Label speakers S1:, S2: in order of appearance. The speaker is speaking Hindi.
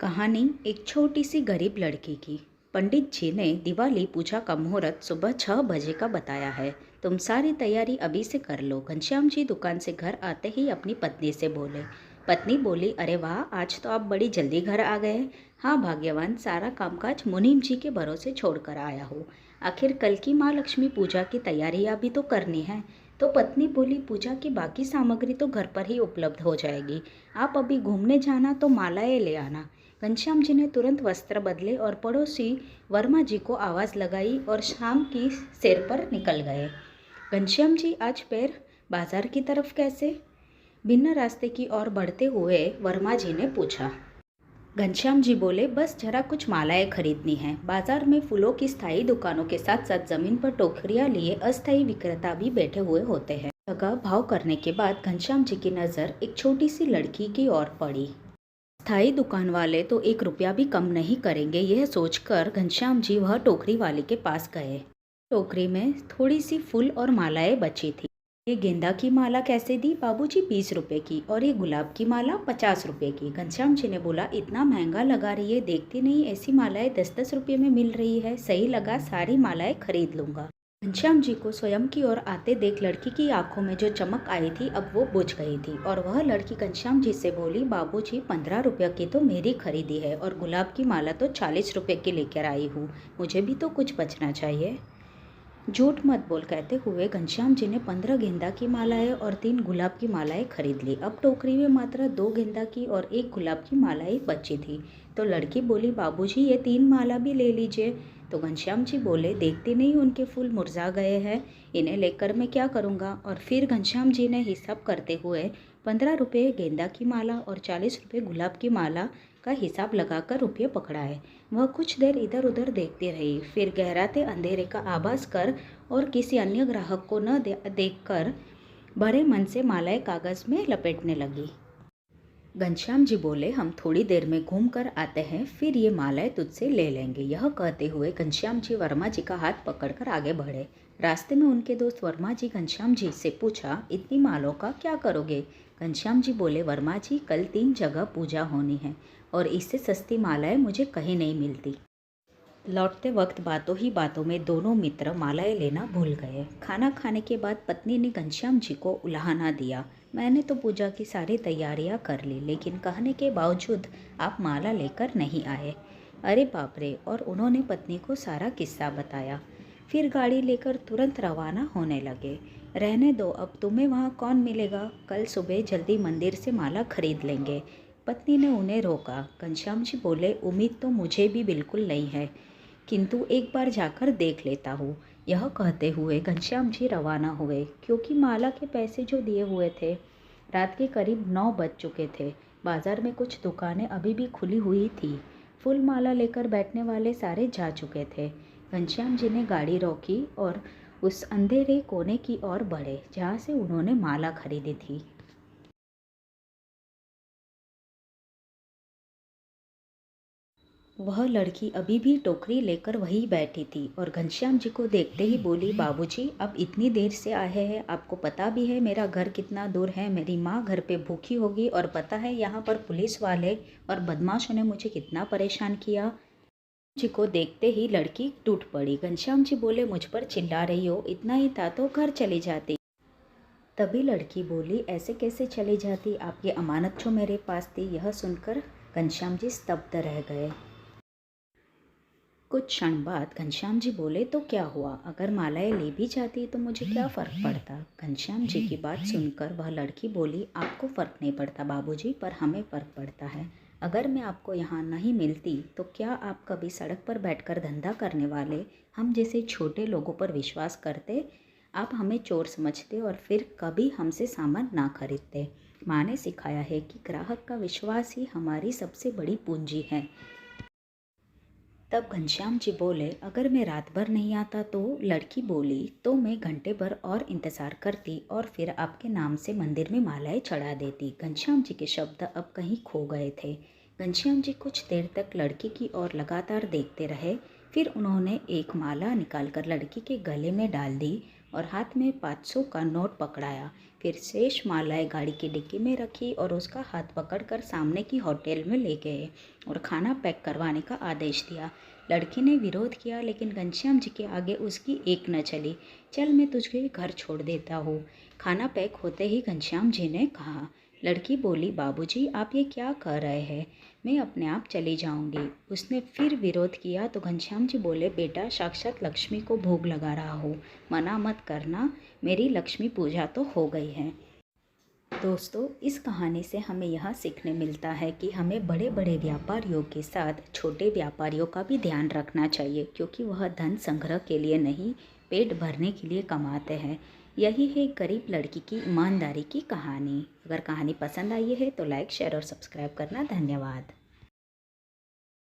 S1: कहानी एक छोटी सी गरीब लड़की की। पंडित जी ने दिवाली पूजा का मुहूर्त सुबह 6 बजे का बताया है। तुम सारी तैयारी अभी से कर लो। घनश्याम जी दुकान से घर आते ही अपनी पत्नी से बोले। पत्नी बोली, अरे वाह, आज तो आप बड़ी जल्दी घर आ गए। हाँ भाग्यवान, सारा कामकाज मुनीम जी के भरोसे छोड़कर आया हूँ। आखिर कल की माँ लक्ष्मी पूजा की तैयारियाँ भी तो करनी है। तो पत्नी बोली, पूजा की बाकी सामग्री तो घर पर ही उपलब्ध हो जाएगी। आप अभी घूमने जाना तो मालाएं ले आना। घनश्याम जी ने तुरंत वस्त्र बदले और पड़ोसी वर्मा जी को आवाज़ लगाई और शाम की सैर पर निकल गए। घनश्याम जी आज पैर बाजार की तरफ कैसे? भिन्न रास्ते की ओर बढ़ते हुए वर्मा जी ने पूछा। घनश्याम जी बोले, बस जरा कुछ मालाएं खरीदनी है। बाजार में फूलों की स्थायी दुकानों के साथ साथ जमीन पर टोकरियां लिए अस्थायी विक्रेता भी बैठे हुए होते हैं। जगह भाव करने के बाद घनश्याम जी की नज़र एक छोटी सी लड़की की ओर पड़ी। स्थायी दुकान वाले तो 1 रुपया भी कम नहीं करेंगे, यह सोचकर घनश्याम जी वह टोकरी वाले के पास गए। टोकरी में थोड़ी सी फूल और मालाएं बची थी। ये गेंदा की माला कैसे दी? बाबूजी 20 रुपए की। और ये गुलाब की माला 50 रुपए की। घनश्याम जी ने बोला, इतना महंगा लगा रही है, देखती नहीं ऐसी मालाएं 10-10 रुपये में मिल रही है। सही लगा, सारी मालाएं खरीद लूंगा। घनश्याम जी को स्वयं की ओर आते देख लड़की की आंखों में जो चमक आई थी अब वो बुझ गई थी और वह लड़की घनश्याम जी से बोली, बाबूजी 15 रुपये की तो मेरी खरीदी है और गुलाब की माला तो 40 रुपये की लेकर आई हूँ, मुझे भी तो कुछ बचना चाहिए। झूठ मत बोल, कहते हुए घनश्याम जी ने 15 गेंदा की मालाएं और 3 गुलाब की मालाएं खरीद ली। अब टोकरी में मात्र 2 गेंदा की और 1 गुलाब की मालाएं बची थी। तो लड़की बोली, बाबूजी ये 3 माला भी ले लीजिए। तो घनश्याम जी बोले, देखते नहीं उनके फूल मुरझा गए हैं, इन्हें लेकर मैं क्या करूँगा। और फिर घनश्याम जी ने हिसाब करते हुए 15 रुपये गेंदा की माला और 40 रुपये गुलाब की माला का हिसाब लगाकर रुपये पकड़ाए। वह कुछ देर इधर उधर देखती रही, फिर गहराते अंधेरे का आभास कर और किसी अन्य ग्राहक को न देखकर भरे मन से मालाएं कागज में लपेटने लगी। घनश्याम जी बोले, हम थोड़ी देर में घूम कर आते हैं, फिर ये मालाएं तुझसे ले लेंगे। यह कहते हुए घनश्याम जी वर्मा जी का हाथ पकड़कर आगे बढ़े। रास्ते में उनके दोस्त वर्मा जी घनश्याम जी से पूछा, इतनी मालों का क्या करोगे? घनश्याम जी बोले, वर्मा जी कल 3 जगह पूजा होनी है और इससे सस्ती मालाएं मुझे कहीं नहीं मिलती। लौटते वक्त बातों ही बातों में दोनों मित्र मालाएं लेना भूल गए। खाना खाने के बाद पत्नी ने घनश्याम जी को उलाहना दिया, मैंने तो पूजा की सारी तैयारियां कर ली, लेकिन कहने के बावजूद आप माला लेकर नहीं आए। अरे बाप रे! और उन्होंने पत्नी को सारा किस्सा बताया। फिर गाड़ी लेकर तुरंत रवाना होने लगे। रहने दो, अब तुम्हें वहाँ कौन मिलेगा, कल सुबह जल्दी मंदिर से माला खरीद लेंगे। पत्नी ने उन्हें रोका। घनश्याम जी बोले, उम्मीद तो मुझे भी बिल्कुल नहीं है, किंतु एक बार जाकर देख लेता हूँ। यह कहते हुए घनश्याम जी रवाना हुए, क्योंकि माला के पैसे जो दिए हुए थे। रात के करीब 9 बज चुके थे। बाजार में कुछ दुकानें अभी भी खुली हुई थी। फूल माला लेकर बैठने वाले सारे जा चुके थे। घनश्याम जी ने गाड़ी रोकी और उस अंधेरे कोने की ओर बढ़े जहाँ से उन्होंने माला खरीदी थी। वह लड़की अभी भी टोकरी लेकर वहीं बैठी थी और घनश्याम जी को देखते ही बोली, बाबूजी अब इतनी देर से आए हैं, आपको पता भी है मेरा घर कितना दूर है, मेरी माँ घर पे भूखी होगी और पता है यहाँ पर पुलिस वाले और बदमाशों ने मुझे कितना परेशान किया। जी को देखते ही लड़की टूट पड़ी। घनश्याम जी बोले, मुझ पर चिल्ला रही हो, इतना ही था तो घर चली जाती। तभी लड़की बोली, ऐसे कैसे चली जाती, आपकी अमानत जो मेरे पास थी। यह सुनकर घनश्याम जी स्तब्ध रह गए। कुछ क्षण बाद घनश्याम जी बोले, तो क्या हुआ, अगर मालाएं ले भी जाती तो मुझे क्या फ़र्क पड़ता। घनश्याम जी की बात सुनकर वह लड़की बोली, आपको फ़र्क नहीं पड़ता बाबूजी, पर हमें फ़र्क पड़ता है। अगर मैं आपको यहाँ नहीं मिलती तो क्या आप कभी सड़क पर बैठकर धंधा करने वाले हम जैसे छोटे लोगों पर विश्वास करते? आप हमें चोर समझते और फिर कभी हमसे सामान ना खरीदते। माँ ने सिखाया है कि ग्राहक का विश्वास ही हमारी सबसे बड़ी पूंजी है। तब घनश्याम जी बोले, अगर मैं रात भर नहीं आता तो? लड़की बोली, तो मैं घंटे भर और इंतज़ार करती और फिर आपके नाम से मंदिर में मालाएं चढ़ा देती। घनश्याम जी के शब्द अब कहीं खो गए थे। घनश्याम जी कुछ देर तक लड़की की ओर लगातार देखते रहे, फिर उन्होंने एक माला निकालकर लड़की के गले में डाल दी और हाथ में 500 का नोट पकड़ाया। फिर शेष मालाएं गाड़ी की डिक्की में रखी और उसका हाथ पकड़कर सामने की होटल में ले गए और खाना पैक करवाने का आदेश दिया। लड़की ने विरोध किया, लेकिन घनश्याम जी के आगे उसकी एक न चली। चल, मैं तुझे घर छोड़ देता हूँ। खाना पैक होते ही घनश्याम जी ने कहा। लड़की बोली, बाबूजी आप ये क्या कर रहे हैं, मैं अपने आप चली जाऊंगी। उसने फिर विरोध किया तो घनश्याम जी बोले, बेटा साक्षात लक्ष्मी को भोग लगा रहा हूँ, मना मत करना, मेरी लक्ष्मी पूजा तो हो गई है। दोस्तों, इस कहानी से हमें यह सीखने मिलता है कि हमें बड़े बड़े व्यापारियों के साथ छोटे व्यापारियों का भी ध्यान रखना चाहिए, क्योंकि वह धन संग्रह के लिए नहीं, पेट भरने के लिए कमाते हैं। यही है गरीब लड़की की ईमानदारी की कहानी। अगर कहानी पसंद आई है तो लाइक, शेयर और सब्सक्राइब करना। धन्यवाद।